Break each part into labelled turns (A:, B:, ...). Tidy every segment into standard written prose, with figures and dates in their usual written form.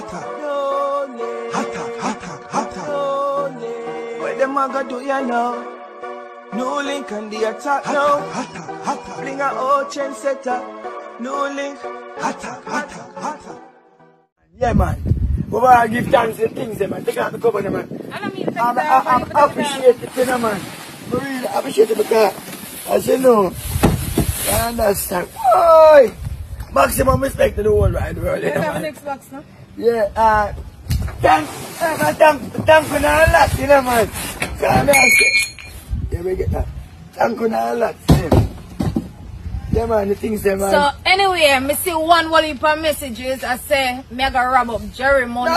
A: hotter. Hotter, hotter. What them a go do, you know? NEWLINK and the attack now. Hotter. Bring a old chain setter. NEWLINK. Hotter. Yeah, man. We want to give thanks to things, man. Take out the cover, man. I appreciate it, man. I really appreciate it because, as you know, I understand. Boy! Maximum respect to the whole wide world.
B: You have the next box, no?
A: Yeah, thank you a lot, you know, man. Yeah, we get that. Thank you a lot. Yeah, man, the things there, man.
B: So, anyway, I see one whole heap of messages. I say, me I gotta wrap up Jerry money.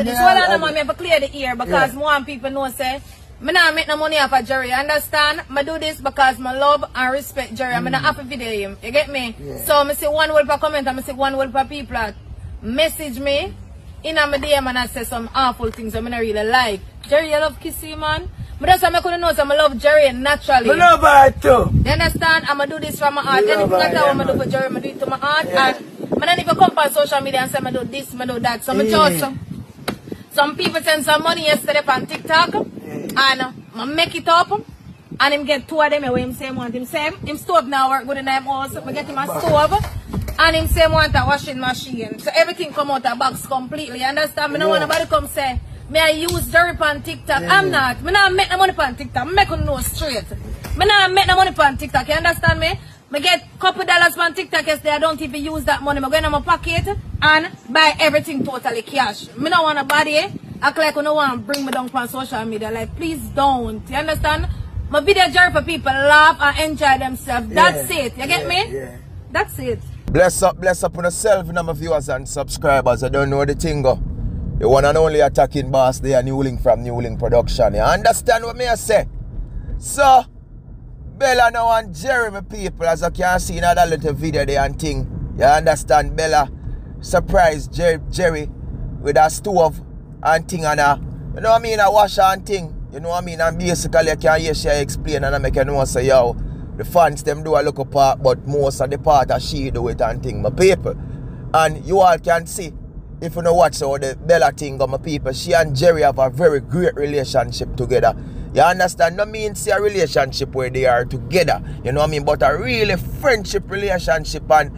B: This one of them, I have to clear the ear because more people know, say, I don't make no money off of Jerry, you understand? I do this because I love and respect Jerry. I'm not happy video him. You get me? Yeah. So I see one word per comment and I see one word per people that message me in my DM and I say some awful things I don't really like. Jerry, you love kissing, man. But that's why I couldn't know, so I love Jerry naturally.
A: I love her too.
B: You understand? I'm going to do this from my heart. Anything I tell I'm going to do for Jerry, I'm going to do it to my heart. And I don't even come on social media and say I do this, I do that. So I just, some people send some money yesterday on TikTok. And I make it up. And him get two of them away. Him say want him same. Him stove now work good in him house. I get him a stove. And him say want a washing machine. So everything come out of box completely. You understand? I don't want nobody come say, may I use Jerry on TikTok? I'm not. I don't make no money on TikTok. I make no straight. I don't make no money on TikTok. You understand me? I get a couple dollars on TikTok yesterday. I don't even use that money. I go in my pocket and buy everything totally cash. I don't want nobody act like I don't want to bring me down on social media. Like, please don't. You understand? My video Jerry for people laugh and enjoy themselves. That's it. You get me?
A: Yeah.
B: That's it.
A: Bless up on yourself, you know, my viewers and subscribers. I don't know the thing, go. The one and only attacking boss there, NEWLINK from NEWLINK Production. You understand what me I say? So, Bella now and Jerry, my people, as you can see in that little video there and thing. You understand? Bella surprised Jerry with a stove and thing and you know what I mean, a washer and thing. You know what I mean? And basically I can hear she explain and I make you know say, yo, the fans them do a look part, but most of the part that she do it and thing, my people. And you all can see, if you know watch how the Bella thing of my people, she and Jerry have a very great relationship together. You understand? No mean see a relationship where they are together. You know what I mean? But a really friendship relationship. And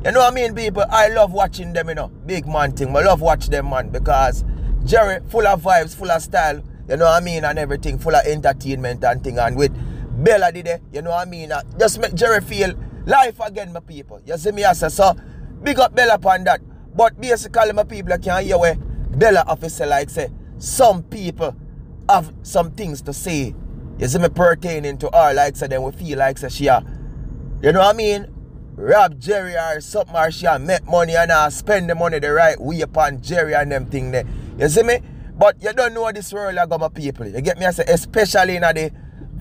A: you know what I mean, people? I love watching them, you know. Big man thing. I love watch them, man, because Jerry full of vibes, full of style, you know what I mean, and everything, full of entertainment and thing. And with Bella did it, you know what I mean, just make Jerry feel life again, my people. You see me as a so big up Bella upon that. But basically, my people, I can hear where Bella officer like say some people have some things to say. You see me pertaining to her, like say then we feel like say she you know what I mean, rob Jerry or something, or she make money and spend the money the right way upon Jerry and them thing there. You see me? But you don't know this world I got my people. You get me? I say, especially in the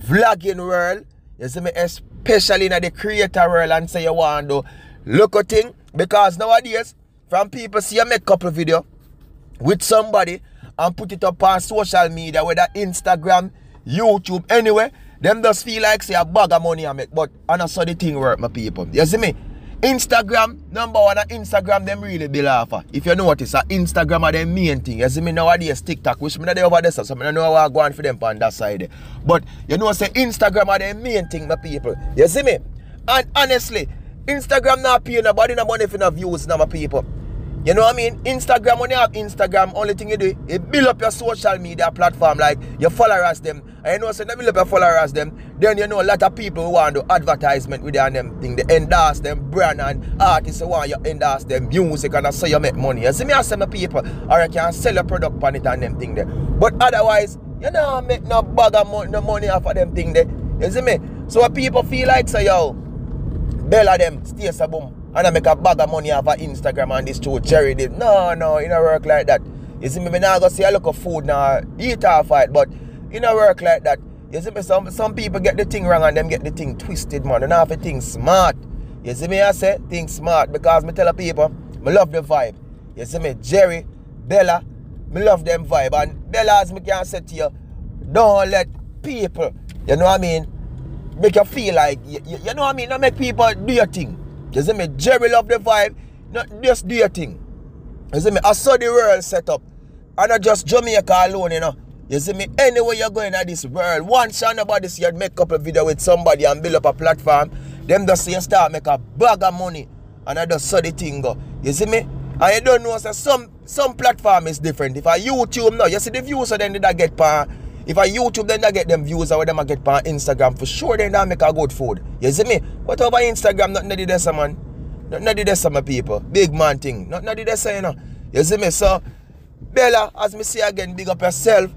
A: vlogging world. You see me? Especially in the creator world and say you want to look a thing. Because nowadays, from people see you make a couple video with somebody and put it up on social media, whether Instagram, YouTube, anyway, them just feel like say a bag of money I make. But I know so the thing work, my people. You see me? Instagram, number one, Instagram, them really be laughing. If you notice, Instagram are the main thing. You see me nowadays, TikTok, which me not over there, so I don't know how I go on for them on that side. But you know, say Instagram are the main thing, my people. You see me? And honestly, Instagram not paying nobody no money for no views, now, my people. You know what I mean? Instagram, when you have Instagram, only thing you do, you build up your social media platform, like your followers them. And you know, so you build up your followers them, then you know a lot of people who want to do advertisement with them thing. They endorse them brand and artists who want you endorse them music and so you make money. You see me as some people, or you can sell a product on it and them thing there. But otherwise, you know, make no bag of money off of them thing there. You see me? So what people feel like say, yo, Bella them, stay a boom. And I make a bag of money off of Instagram and this too. Jerry did. No, it don't work like that. You see me, I now go see a look of food now, eat off it, but it don't work like that. You see me, some people get the thing wrong and them get the thing twisted, man. And have to think smart. You see me, I say, think smart, because I tell people, I love the vibe. You see me, Jerry, Bella, I love them vibe. And Bella, as I can say to you, don't let people, you know what I mean, make you feel like, you know what I mean, don't make people do your thing. You see me, Jerry love the vibe, not just do your thing. You see me? I saw the world set up. And not just Jamaica alone, you know. You see me? Anywhere you're going at this world, once somebody see you make a couple video with somebody and build up a platform, them just see you start make a bag of money. And I just saw the thing go. You see me? And you don't know, so some platform is different. If I YouTube now, you see the views, so then they get pan. If I YouTube, then they get them views, or them I get pan Instagram. For sure, then they make a good food. You see me? But over Instagram, nothing did this, man. Nothing did this, my people. Big man thing. Nothing did this, you know. You see me? So, Bella, as me say again, big up yourself.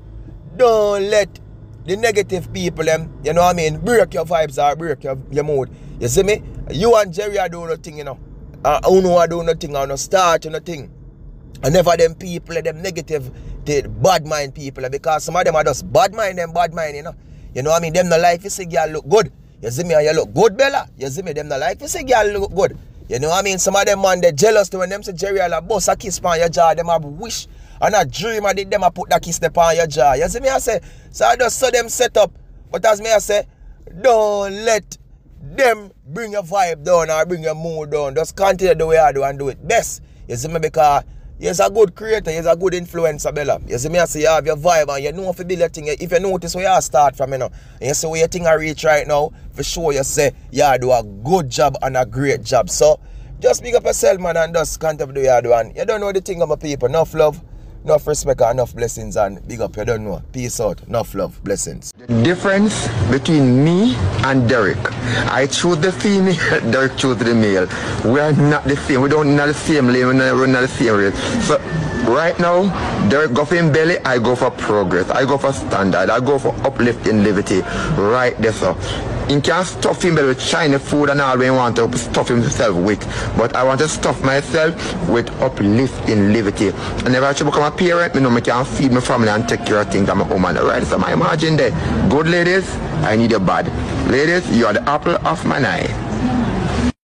A: Don't let the negative people, you know what I mean, break your vibes or break your mood. You see me? You and Jerry are doing nothing, you know. Uno are doing nothing, or no start nothing. And never them people, them negative, the bad mind people, because some of them are just bad mind, you know. You know what I mean? Them no like you see girl look good. You see me? And you look good, Bella. You see me? Them no like you see girl look good. You know what I mean? Some of them man, they jealous to when them say Jerry a boss a kiss on your jaw, them have wish. And I dream I did them I put that kiss upon your jaw. You see me I say? So I just saw them set up. But as me I say, don't let them bring your vibe down or bring your mood down. Just continue the way I do and do it best. You see me? Because you're a good creator, you're a good influencer, Bella. You see me I say you have your vibe and you know if you build a thing. If you notice where you start from, you know, and you see where your thing I reach right now, for sure you say you do a good job and a great job. So just big up yourself, man, and just continue the way you do. And you don't know the thing of my people. Enough love, enough respect, and enough blessings, and big up, you don't know. Peace out, enough love, blessings.
C: The difference between me and Derek, I choose the female, Derek choose the male. We are not the same, we don't know the same lane, we're not the same race. So right now, Derek go for him belly, I go for progress, I go for standard, I go for uplifting liberty. Right there, so. He can stuff him with China food and all when he want to stuff himself with. But I want to stuff myself with uplifting liberty. And if I should become a parent, you know, I can feed my family and take care of things. I'm a woman, right? So I imagine that. Good ladies, I need a bad. Ladies, you are the apple of my eye.